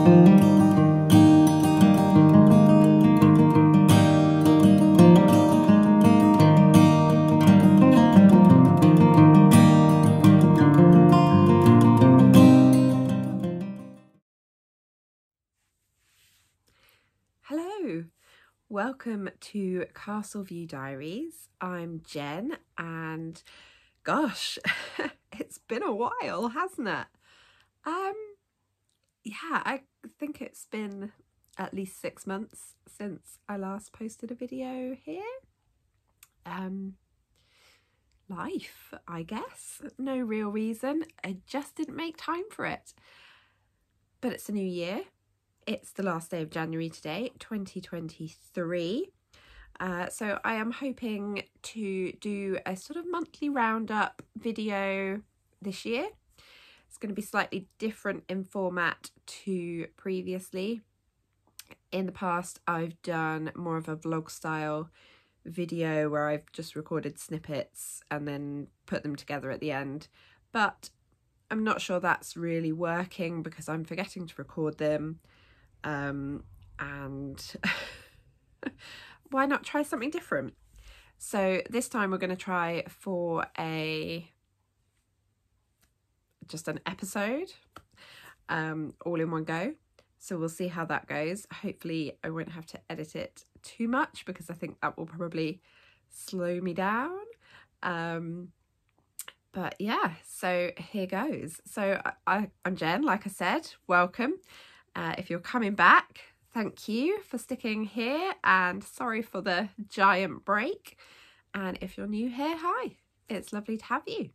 Hello, welcome to Castle View Diaries. I'm Jen and gosh, it's been a while, hasn't it? Yeah, I think it's been at least 6 months since I last posted a video here. Life, I guess. No real reason. I just didn't make time for it. But it's a new year. It's the last day of January today, 2023. So I am hoping to do a sort of monthly roundup video this year. It's going to be slightly different in format to previously. In the past, I've done more of a vlog style video where I've just recorded snippets and then put them together at the end. But I'm not sure that's really working because I'm forgetting to record them. And why not try something different? So this time we're going to try for just an episode, all in one go. So we'll see how that goes. Hopefully I won't have to edit it too much because I think that will probably slow me down. But yeah, so here goes. So I'm Jen, like I said, welcome. If you're coming back, thank you for sticking here and sorry for the giant break. And if you're new here, hi, it's lovely to have you.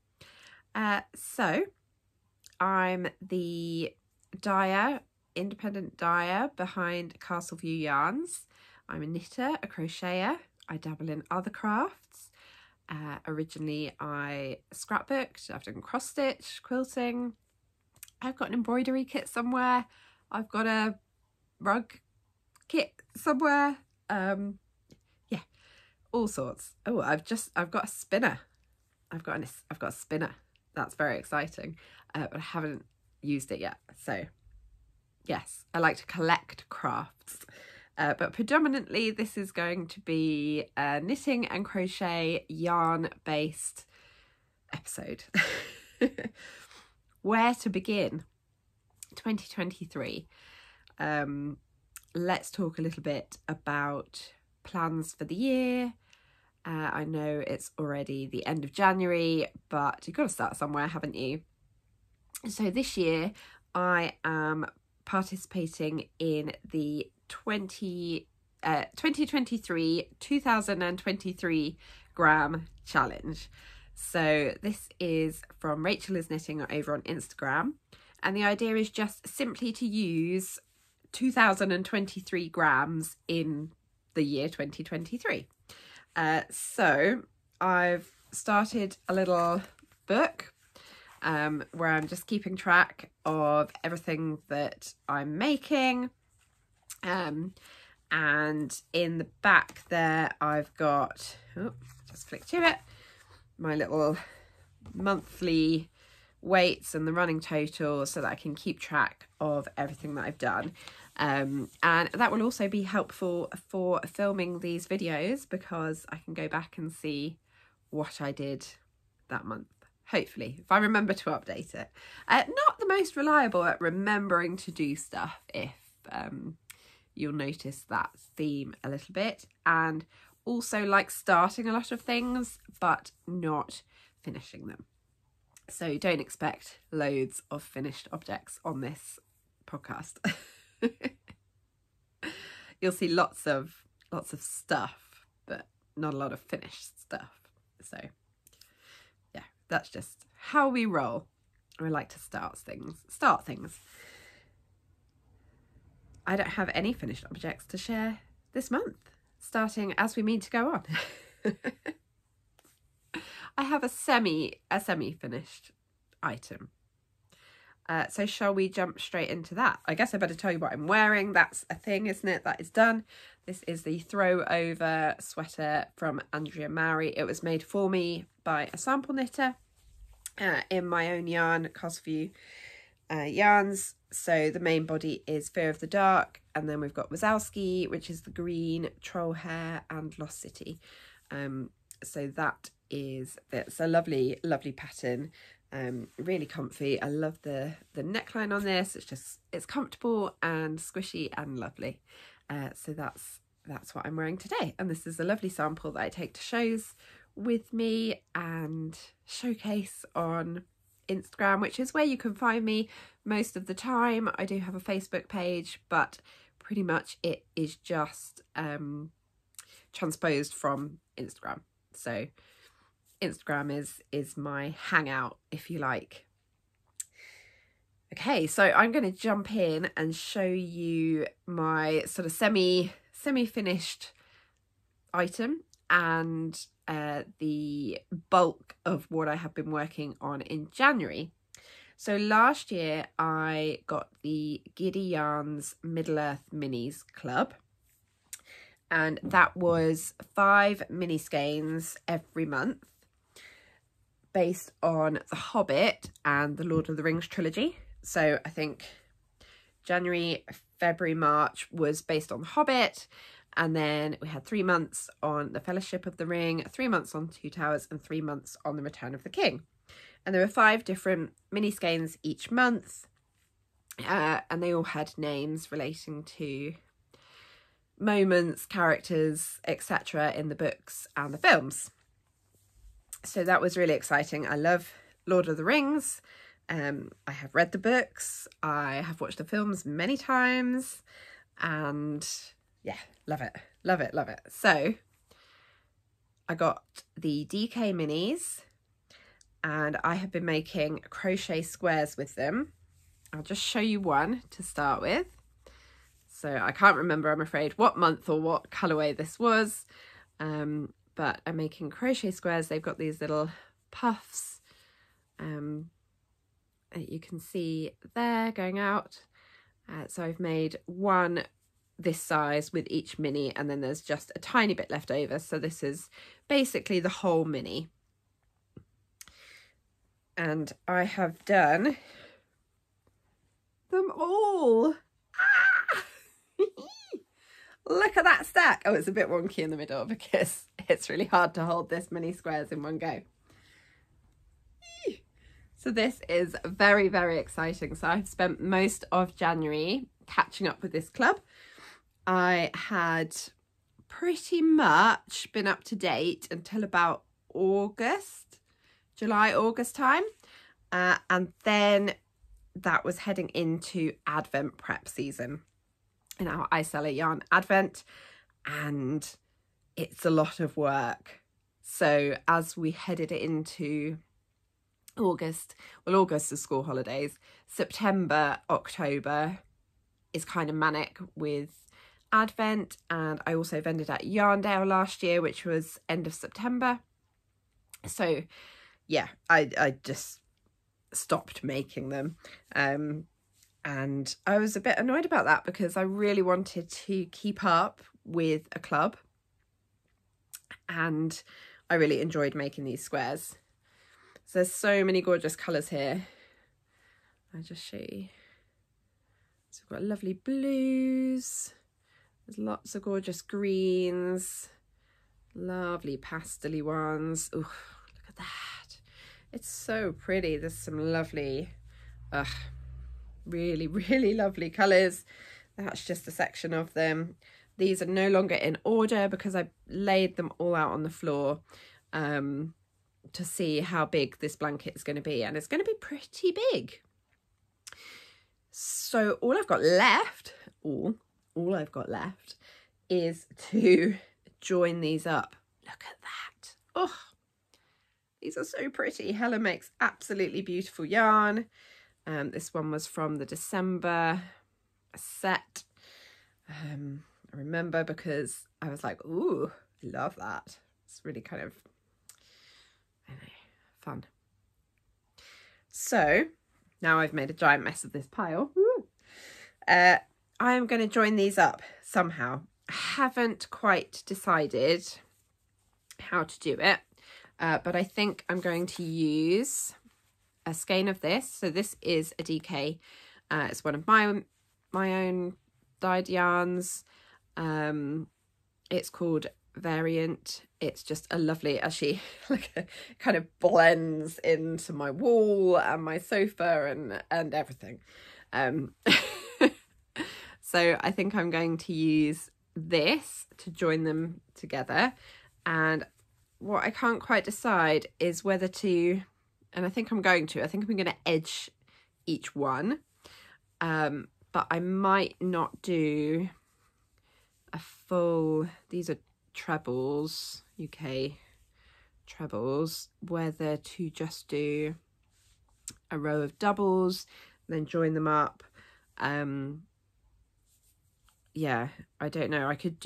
So I'm the dyer, independent dyer behind Castle View Yarns. I'm a knitter, a crocheter. I dabble in other crafts. Originally I scrapbooked, I've done cross stitch, quilting. I've got an embroidery kit somewhere. I've got a rug kit somewhere. Yeah, all sorts. Oh, I've got a spinner. I've got a spinner. That's very exciting. But I haven't used it yet. So yes, I like to collect crafts. But predominantly this is going to be a knitting and crochet yarn based episode. Where to begin? 2023. Let's talk a little bit about plans for the year. I know it's already the end of January, but you've got to start somewhere, haven't you? So this year I am participating in the 2023 gram challenge. So this is from Rachel is Knitting over on Instagram. And the idea is just simply to use 2023 grams in the year 2023. So I've started a little book where I'm just keeping track of everything that I'm making. And in the back there, I've got, just flick to it, my little monthly weights and the running total so that I can keep track of everything that I've done. And that will also be helpful for filming these videos because I can go back and see what I did that month. Hopefully, if I remember to update it. Not the most reliable at remembering to do stuff, if you'll notice that theme a little bit. And also like starting a lot of things, but not finishing them. So don't expect loads of finished objects on this podcast. You'll see lots of stuff, but not a lot of finished stuff. So yeah, that's just how we roll. I like to start things. I don't have any finished objects to share this month, starting as we mean to go on. I have a semi-finished item. So shall we jump straight into that? I guess I better tell you what I'm wearing. That's a thing, isn't it? That is done. This is the throw over sweater from Andrea Mowry. It was made for me by a sample knitter in my own yarn, Castle View Yarns. So the main body is Fear of the Dark, and then we've got Wazowski, which is the green, Troll Hair, and Lost City. So that is, it's a lovely, lovely pattern. Really comfy. I love the neckline on this. It's comfortable and squishy and lovely. So that's what I'm wearing today. And this is a lovely sample that I take to shows with me and showcase on Instagram, which is where you can find me most of the time. I do have a Facebook page, but pretty much it is just transposed from Instagram. So Instagram is my hangout, if you like. Okay, so I'm going to jump in and show you my sort of semi-finished item and the bulk of what I have been working on in January. So last year I got the Giddy Yarns Middle Earth Minis Club, and that was 5 mini skeins every month based on The Hobbit and the Lord of the Rings trilogy. So I think January, February, March was based on The Hobbit, and then we had 3 months on the Fellowship of the Ring, 3 months on Two Towers, and 3 months on the Return of the King. And there were 5 different mini skeins each month, and they all had names relating to moments, characters, etc. in the books and the films. So that was really exciting. I love Lord of the Rings. I have read the books. I have watched the films many times, and yeah, love it, love it, love it. So I got the DK minis, and I have been making crochet squares with them. I'll just show you one to start with. So I can't remember, I'm afraid, what month or what colourway this was, but I'm making crochet squares. They've got these little puffs that you can see there going out. So I've made one this size with each mini, and then there's just a tiny bit left over. So this is basically the whole mini. And I have done them all. Ah! Look at that stack. Oh, it's a bit wonky in the middle because it's really hard to hold this many squares in one go. So this is very, very exciting. So I've spent most of January catching up with this club. I had pretty much been up to date until about July, August time. And then that was heading into Advent prep season. Now I sell a yarn Advent, and it's a lot of work. So as we headed into August, well, August is school holidays, September, October is kind of manic with Advent. And I also vended at Yarndale last year, which was end of September. So yeah, I just stopped making them. And I was a bit annoyed about that because I really wanted to keep up with a club, and I really enjoyed making these squares. So there's so many gorgeous colours here. I'll just show you. So we've got lovely blues. There's lots of gorgeous greens. Lovely pastel-y ones. Ooh, look at that. It's so pretty. There's some lovely, really, really lovely colours. That's just a section of them. These are no longer in order because I laid them all out on the floor to see how big this blanket is going to be, and it's going to be pretty big. So all I've got left, all I've got left is to join these up. Look at that. Oh, these are so pretty. Hella makes absolutely beautiful yarn. This one was from the December set. I remember because I was like, ooh, I love that. It's really kind of, I don't know, fun. So now I've made a giant mess of this pile. I am going to join these up somehow. I haven't quite decided how to do it, but I think I'm going to use a skein of this. So this is a DK It's one of my own dyed yarns. It's called Variant. It's just a lovely, actually, like kind of blends into my wall and my sofa and everything. So I think I'm going to use this to join them together, and what I can't quite decide is whether to, and I think I'm going to edge each one, but I might not do a full, these are trebles, UK trebles, whether to just do a row of doubles, then join them up. Yeah, I don't know. I could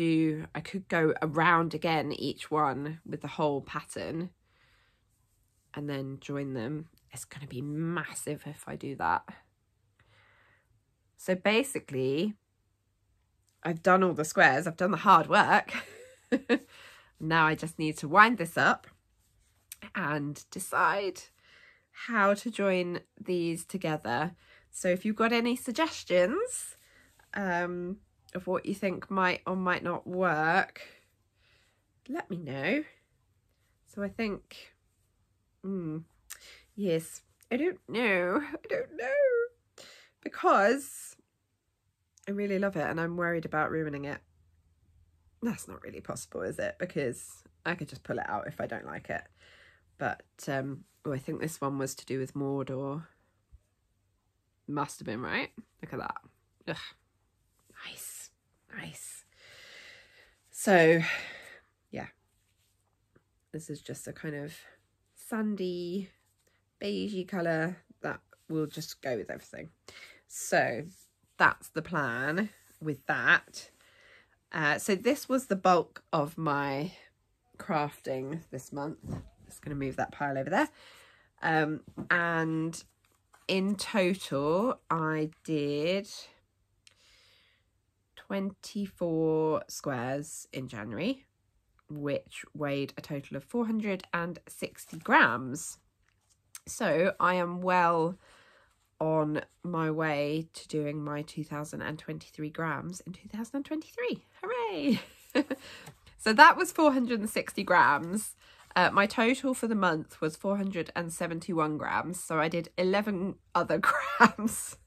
go around again each one with the whole pattern and then join them. It's going to be massive if I do that. So basically, I've done all the squares. I've done the hard work. Now I just need to wind this up and decide how to join these together. So if you've got any suggestions, of what you think might or might not work, let me know. So I think, yes, I don't know, because I really love it and I'm worried about ruining it. That's not really possible, is it? Because I could just pull it out if I don't like it. But oh, I think this one was to do with Mordor. Must have been, right? Look at that. Ugh. Nice. So yeah, this is just a kind of sandy beigey colour that will just go with everything. So that's the plan with that. So this was the bulk of my crafting this month. Just going to move that pile over there. And in total I did 24 squares in January, which weighed a total of 460 grams. So I am well on my way to doing my 2023 grams in 2023. Hooray! So that was 460 grams. My total for the month was 471 grams. So I did 11 other grams.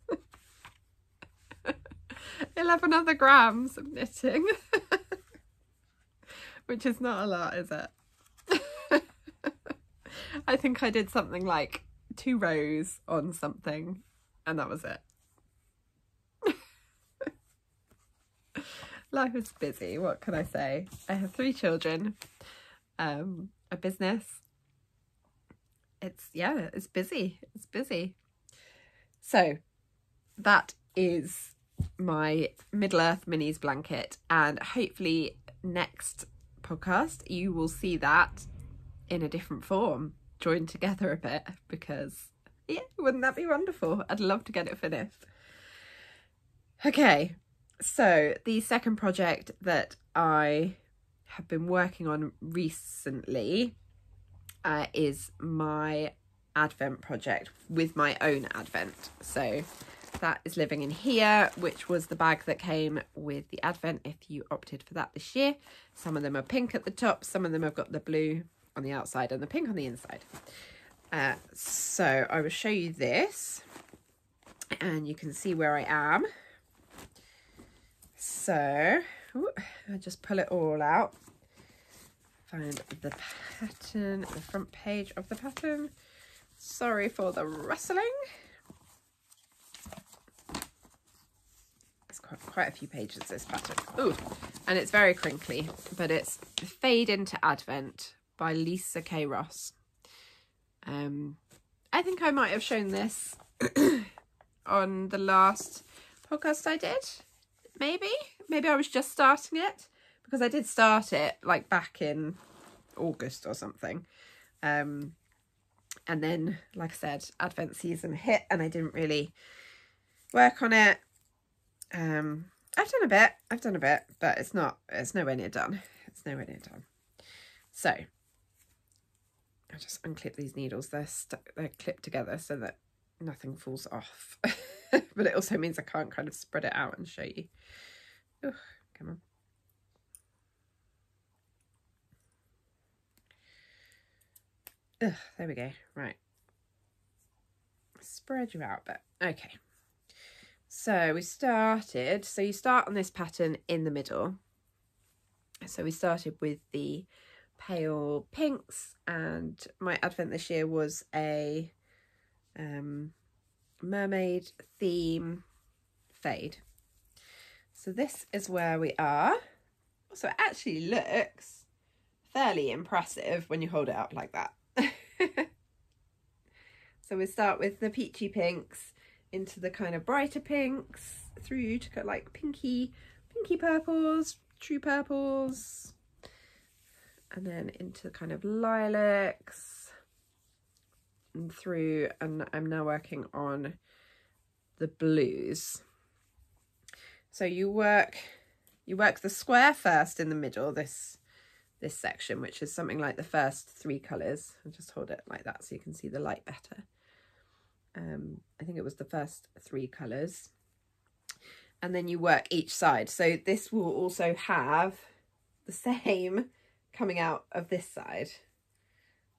11 other grams of knitting. Which is not a lot, is it? I think I did something like 2 rows on something and that was it. Life is busy, what can I say? I have 3 children, a business. It's busy. It's busy. So that is my Middle-earth Minis blanket, and hopefully next podcast you will see that in a different form, joined together a bit, because yeah, wouldn't that be wonderful? I'd love to get it finished. Okay, so the second project that I have been working on recently is my Advent project with my own Advent. So that is living in here, which was the bag that came with the Advent if you opted for that this year. Some of them are pink at the top, some of them have got the blue on the outside and the pink on the inside. So I will show you this and you can see where I am. So I just pull it all out, find the pattern, the front page of the pattern. Sorry for the rustling. It's quite a few pages, this pattern. Ooh, and it's very crinkly, but it's Fade into Advent by Lisa K. Ross. I think I might have shown this on the last podcast I did. Maybe I was just starting it, because I did start it like back in August or something. And then, like I said, Advent season hit and I didn't really work on it. I've done a bit, but it's nowhere near done. It's nowhere near done. So I'll just unclip these needles. They're clipped together so that nothing falls off. But it also means I can't kind of spread it out and show you. Ugh, come on. Ugh, there we go. Right. Spread you out a bit. Okay. So we started, so you start on this pattern in the middle. So we started with the pale pinks, and my advent this year was a mermaid theme fade. So this is where we are. So it actually looks fairly impressive when you hold it up like that. So we start with the peachy pinks into the kind of brighter pinks through to like pinky purples, true purples, and then into kind of lilacs and through, and I'm now working on the blues. So you work the square first in the middle, this section, which is something like the first 3 colours. I'll just hold it like that so you can see the light better. I think it was the first 3 colours, and then you work each side. So this will also have the same coming out of this side.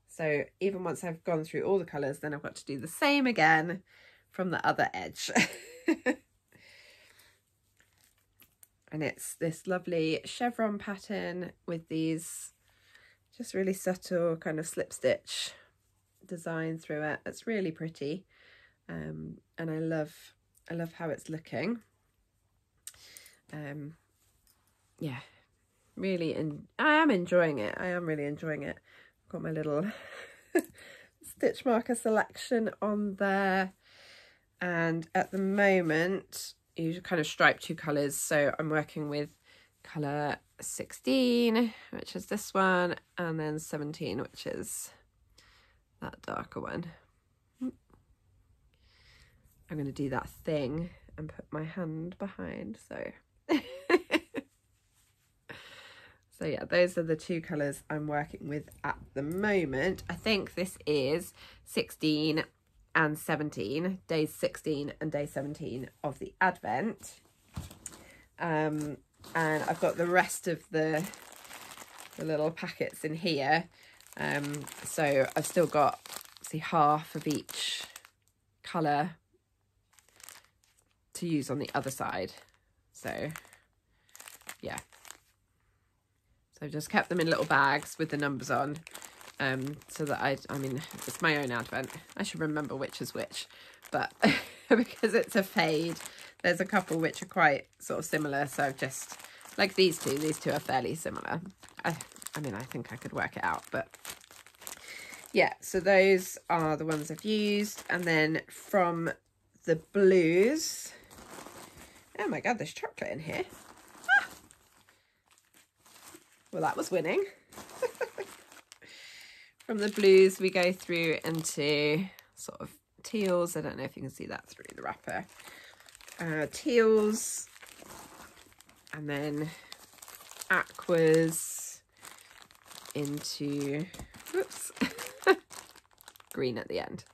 So even once I've gone through all the colours, then I've got to do the same again from the other edge. And it's this lovely chevron pattern with these just really subtle kind of slip stitch design through it. It's really pretty, and I love how it's looking. Yeah, really, and I am enjoying it. I am really enjoying it. I've got my little stitch marker selection on there, and at the moment you kind of stripe 2 colours. So I'm working with colour 16, which is this one, and then 17, which is that darker one. I'm going to do that thing and put my hand behind, so so yeah, those are the 2 colours I'm working with at the moment. I think this is 16 and 17, days 16 and day 17 of the advent, and I've got the rest of the little packets in here, so I've still got, see, half of each colour to use on the other side. So yeah, so I've just kept them in little bags with the numbers on, so that I mean, it's my own advent. I should remember which is which, but because it's a fade, there's a couple which are quite sort of similar. So I've just, like these two are fairly similar. I mean, I think I could work it out, but yeah, so those are the ones I've used. And then from the blues, oh my God, there's chocolate in here. Ah. Well, that was winning. From the blues, we go through into sort of teals. I don't know if you can see that through the wrapper. Teals, and then aquas into, whoops, green at the end.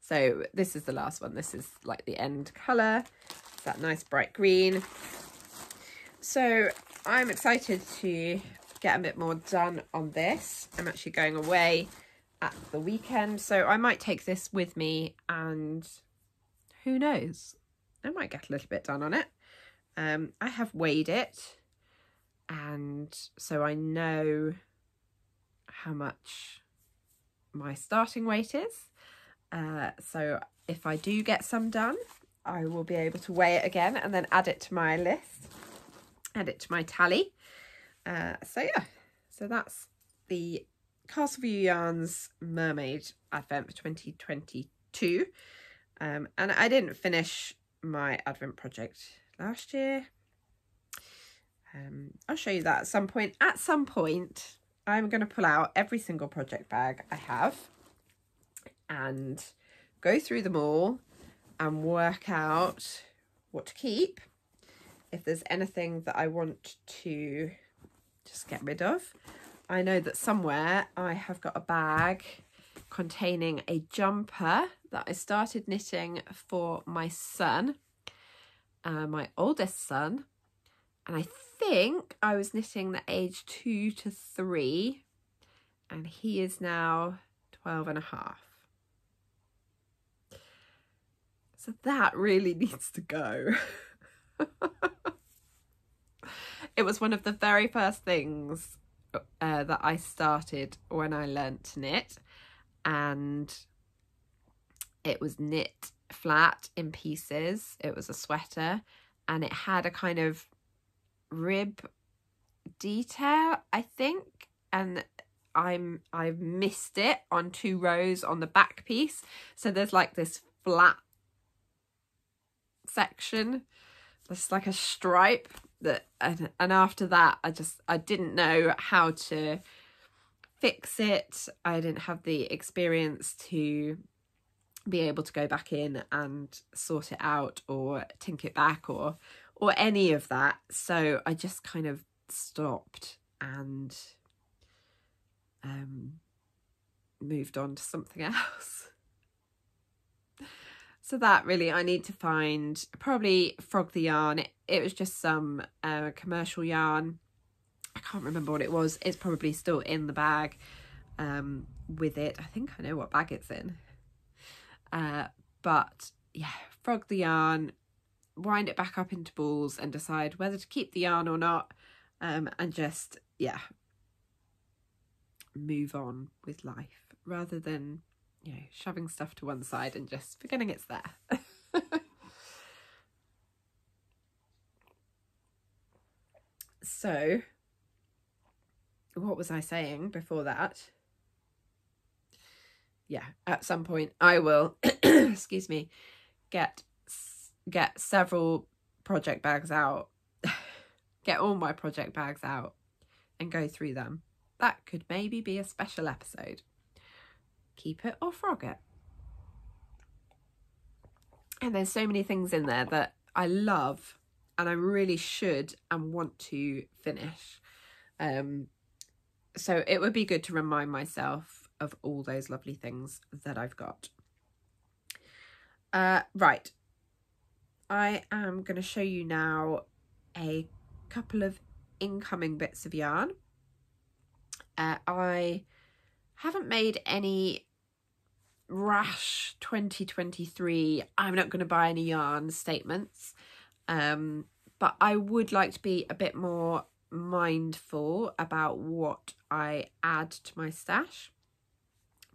So this is the last one. This is like the end colour. It's that nice bright green. So I'm excited to get a bit more done on this. I'm actually going away at the weekend, so I might take this with me, and who knows, I might get a little bit done on it. I have weighed it, and so I know how much my starting weight is, so if I do get some done, I will be able to weigh it again and then add it to my list, add it to my tally. So yeah, so that's the Castle View Yarns Mermaid Advent for 2022. And I didn't finish my Advent project last year. I'll show you that at some point. At some point, I'm going to pull out every single project bag I have and go through them all and work out what to keep, if there's anything that I want to just get rid of. I know that somewhere I have got a bag containing a jumper that I started knitting for my son, my oldest son, and I think I was knitting the age 2 to 3, and he is now 12 and a half. So that really needs to go. It was one of the very first things that I started when I learnt to knit, and it was knit flat in pieces. It was a sweater, and it had a kind of rib detail, I think, and I've missed it on 2 rows on the back piece, so there's like this flat section, it's like a stripe that, and after that I didn't know how to fix it. I didn't have the experience to be able to go back in and sort it out or tink it back or any of that, so I just kind of stopped and moved on to something else. So that really, I need to find probably Frog the Yarn. It was just some commercial yarn. I can't remember what it was. It's probably still in the bag with it. I think I know what bag it's in. But yeah, Frog the Yarn, wind it back up into balls and decide whether to keep the yarn or not, and just, yeah, move on with life rather than, you know, shoving stuff to one side and just forgetting it's there. So what was I saying before that? Yeah, at some point I will excuse me, get several project bags out, get all my project bags out and go through them. That could maybe be a special episode. Keep it or frog it. And there's so many things in there that I love and I really should and want to finish. So it would be good to remind myself of all those lovely things that I've got. Right. I am going to show you now a couple of incoming bits of yarn. I haven't made any rash 2023 I'm not going to buy any yarn statements, but I would like to be a bit more mindful about what I add to my stash.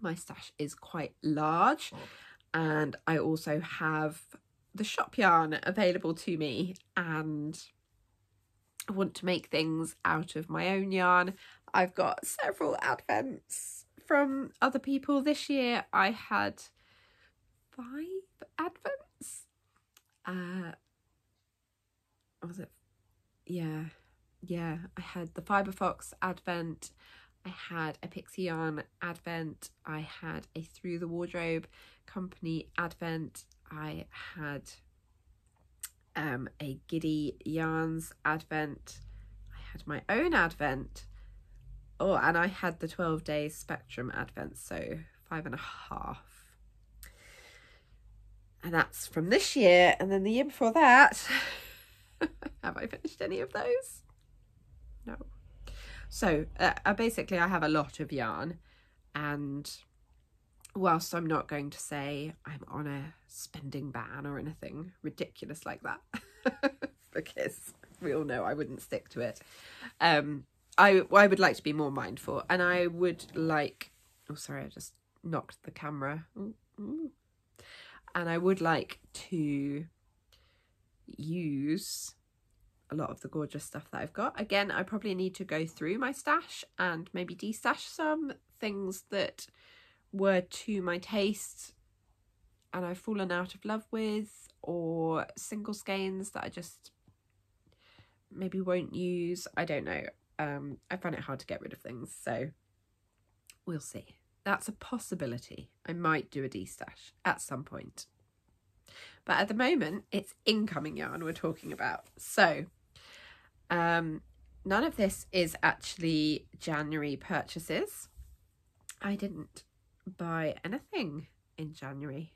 My stash is quite large, and I also have the shop yarn available to me, and I want to make things out of my own yarn. I've got several advents from other people. This year I had 5 advents. Was it? Yeah. I had the Fibre Fox advent. I had a Pixie Yarn advent. I had a Through the Wardrobe company advent. I had a Giddy Yarns advent. I had my own advent. Oh, and I had the 12 Days Spectrum advent, so 5.5. And that's from this year. And then the year before that, have I finished any of those? No. So basically I have a lot of yarn, and whilst I'm not going to say I'm on a spending ban or anything ridiculous like that, because we all know I wouldn't stick to it, I would like to be more mindful, and I would like, oh sorry, I just knocked the camera. And I would like to use a lot of the gorgeous stuff that I've got. Again, I probably need to go through my stash and maybe destash some things that were to my taste and I've fallen out of love with, or single skeins that I just maybe won't use. I don't know. I find it hard to get rid of things, so we'll see. That's a possibility. I might do a destash at some point. But at the moment, it's incoming yarn we're talking about. So, none of this is actually January purchases. I didn't buy anything in January.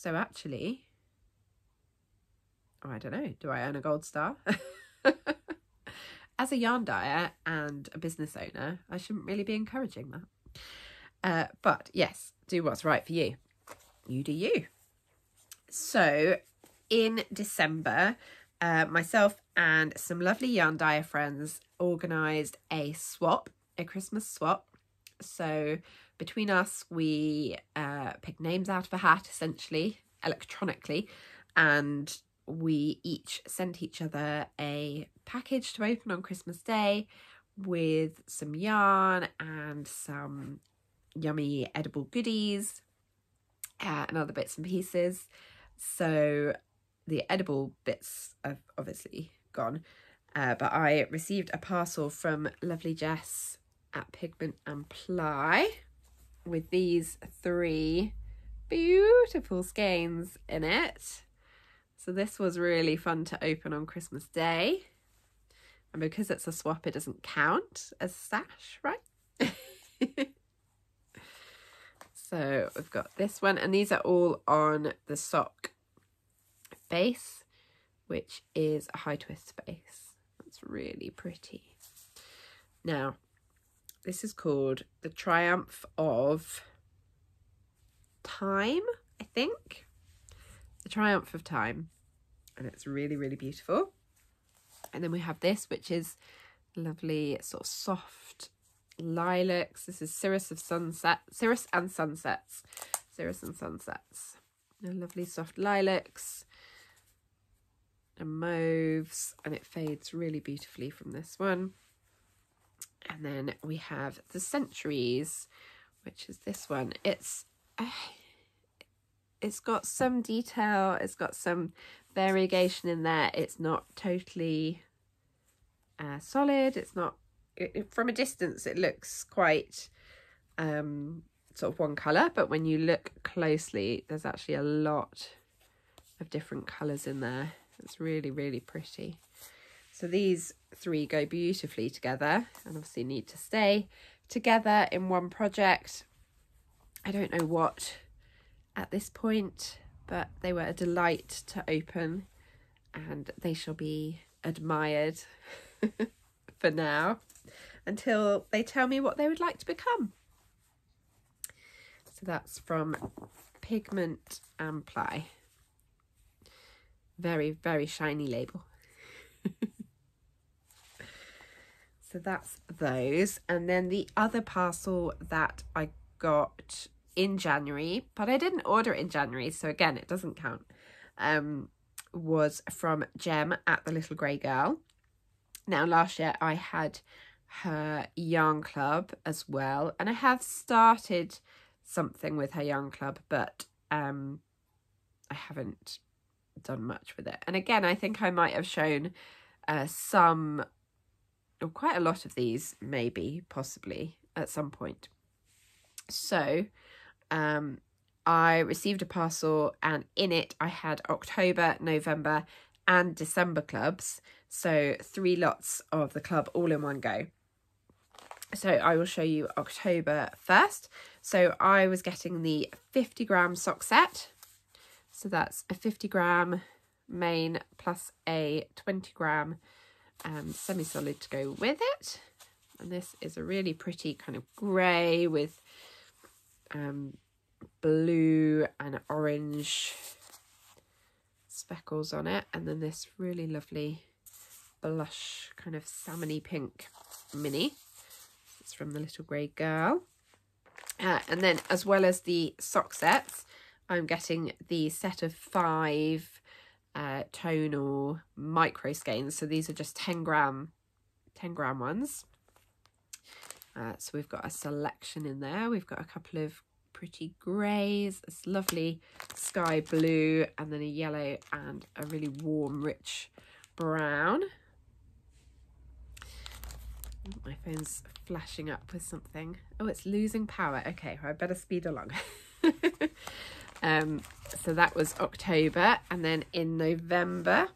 So actually, oh, I don't know, do I earn a gold star? As a yarn dyer and a business owner, I shouldn't really be encouraging that. But yes, do what's right for you. You do you. So in December, myself and some lovely yarn dyer friends organised a swap, a Christmas swap. So between us, we picked names out of a hat, essentially, electronically, and we each sent each other a package to open on Christmas Day with some yarn and some yummy edible goodies and other bits and pieces. So the edible bits have obviously gone, but I received a parcel from lovely Jess at Pigment and Ply with these 3 beautiful skeins in it. So this was really fun to open on Christmas Day. And because it's a swap, it doesn't count as stash, right? So we've got this one, and these are all on the sock base, which is a high twist base. That's really pretty. Now, this is called the Triumph of Time, I think. The Triumph of Time. And it's really, really beautiful. And then we have this, which is lovely sort of soft lilacs. This is Cirrus and Sunsets. They're lovely soft lilacs and mauves, and it fades really beautifully from this one. And then we have the Centuries, which is this one. It's got some detail, it's got some variegation in there. It's not totally solid. It's not, from a distance it looks quite sort of one colour, but when you look closely there's actually a lot of different colours in there. It's really, really pretty. So these 3 go beautifully together and obviously need to stay together in one project. I don't know what at this point, but they were a delight to open and they shall be admired for now until they tell me what they would like to become. So that's from Pigment and Ply. Very, very shiny label. So that's those. And then the other parcel that I got in January, but I didn't order it in January, so again it doesn't count, was from Jem at the Little Grey Girl. Now last year I had her yarn club as well, and I have started something with her yarn club, but I haven't done much with it. And again, I think I might have shown some or quite a lot of these, maybe, possibly at some point. So I received a parcel, and in it I had October, November and December clubs. So 3 lots of the club all in one go. So I will show you October first. So I was getting the 50-gram sock set. So that's a 50-gram main plus a 20-gram semi-solid to go with it. And this is a really pretty kind of grey with blue and orange speckles on it. And then this really lovely blush kind of salmony pink mini. It's from the Little Grey Girl. And then as well as the sock sets, I'm getting the set of 5 tonal micro skeins. So these are just 10 gram ones. So we've got a selection in there. We've got a couple of pretty greys, this lovely sky blue, and then a yellow and a really warm, rich brown. My phone's flashing up with something. Oh, it's losing power. Okay, I better speed along. So that was October, and then in November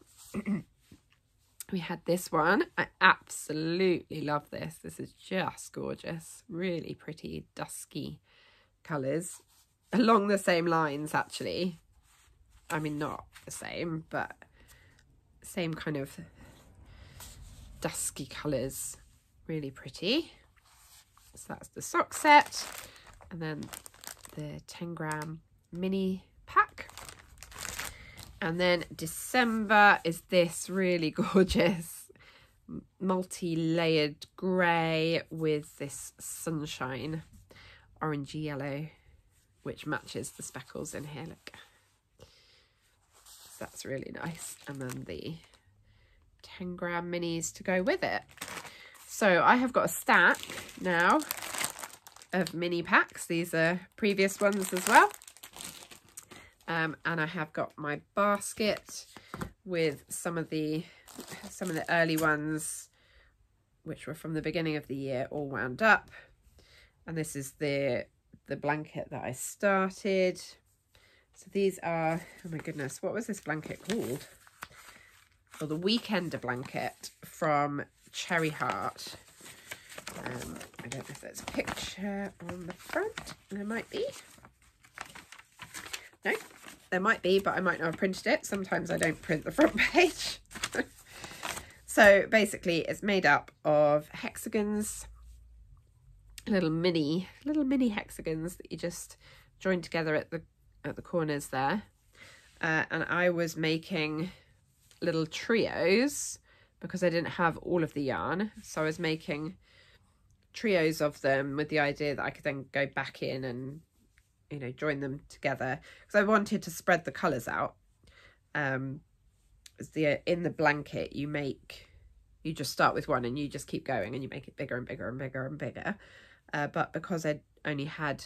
we had this one. I absolutely love this. This is just gorgeous. Really pretty dusky colours along the same lines, actually. I mean, not the same, but same kind of dusky colours. Really pretty. So that's the sock set, and then the 10-gram mini pack. And then December is this really gorgeous multi-layered grey with this sunshine orangey yellow, which matches the speckles in here. Look, so that's really nice. And then the 10-gram minis to go with it. So I have got a stack now of mini packs. These are previous ones as well. And I have got my basket with some of the early ones, which were from the beginning of the year, all wound up. And this is the blanket that I started. So these are, oh my goodness, what was this blanket called? Well, the Weekender blanket from Cherry Heart. I don't know if there's a picture on the front. There might be. No, there might be, but I might not have printed it. Sometimes I don't print the front page. So basically it's made up of hexagons, little mini hexagons that you just join together at the corners there. And I was making little trios because I didn't have all of the yarn. So I was making trios of them with the idea that I could then go back in and, you know, join them together, because I wanted to spread the colours out. In the blanket you just start with one and you just keep going and you make it bigger and bigger and bigger and bigger. But because I only had,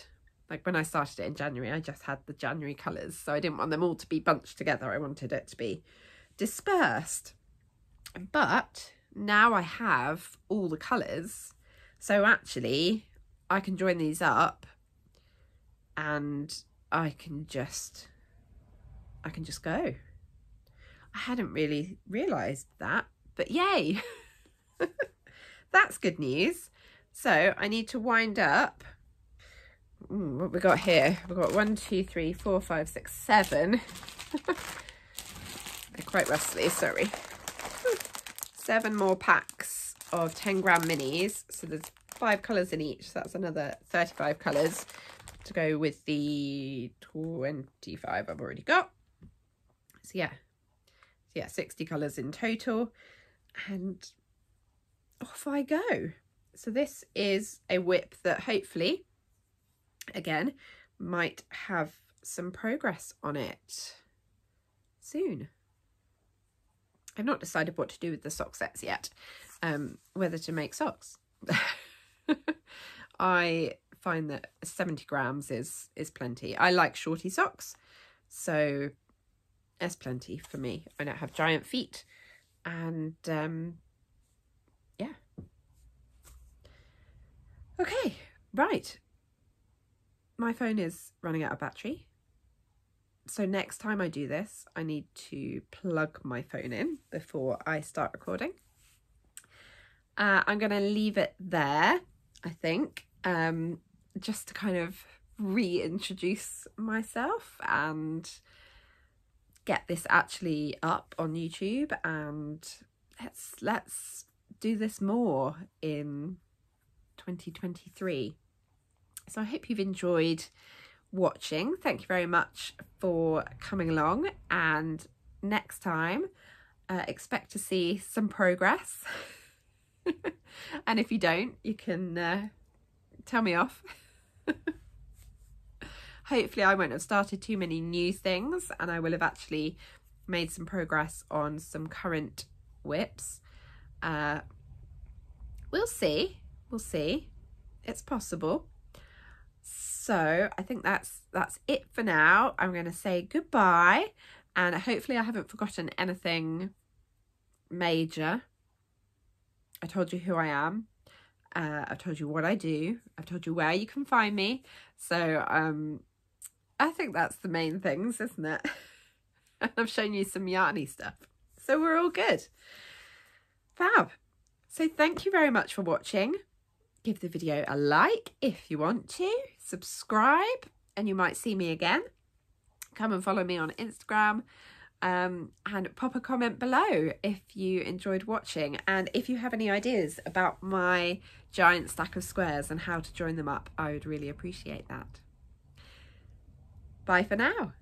like when I started it in January, I just had the January colours, so I didn't want them all to be bunched together. I wanted it to be dispersed. But now I have all the colours, so actually I can join these up and I can just go. I hadn't really realised that, but yay. That's good news. So I need to wind up. What we got here? We've got 1, 2, 3, 4, 5, 6, 7. They're quite rustly, sorry. 7 more packs of 10-gram minis. So there's 5 colours in each. So that's another 35 colours to go with the 25 I've already got. So yeah, 60 colours in total. And off I go. So this is a whip that hopefully, again, might have some progress on it soon. I've not decided what to do with the sock sets yet, whether to make socks. I find that 70 grams is plenty. I like shorty socks, so that's plenty for me. I don't have giant feet, and yeah. Okay, right. My phone is running out of battery. So next time I do this, I need to plug my phone in before I start recording. I'm going to leave it there, I think, just to kind of reintroduce myself and get this actually up on YouTube, and let's do this more in 2023. So I hope you've enjoyed watching. Thank you very much for coming along, and next time expect to see some progress. And if you don't, you can tell me off. Hopefully I won't have started too many new things, and I will have actually made some progress on some current whips. We'll see, it's possible. So I think that's it for now. I'm going to say goodbye, and hopefully I haven't forgotten anything major. I told you who I am. I've told you what I do. I've told you where you can find me. So I think that's the main things, isn't it? And I've shown you some yarny stuff. So we're all good. Fab. So thank you very much for watching. Give the video a like if you want to. Subscribe and you might see me again. come and follow me on Instagram, and pop a comment below if you enjoyed watching, and if you have any ideas about my giant stack of squares and how to join them up, I would really appreciate that. Bye for now.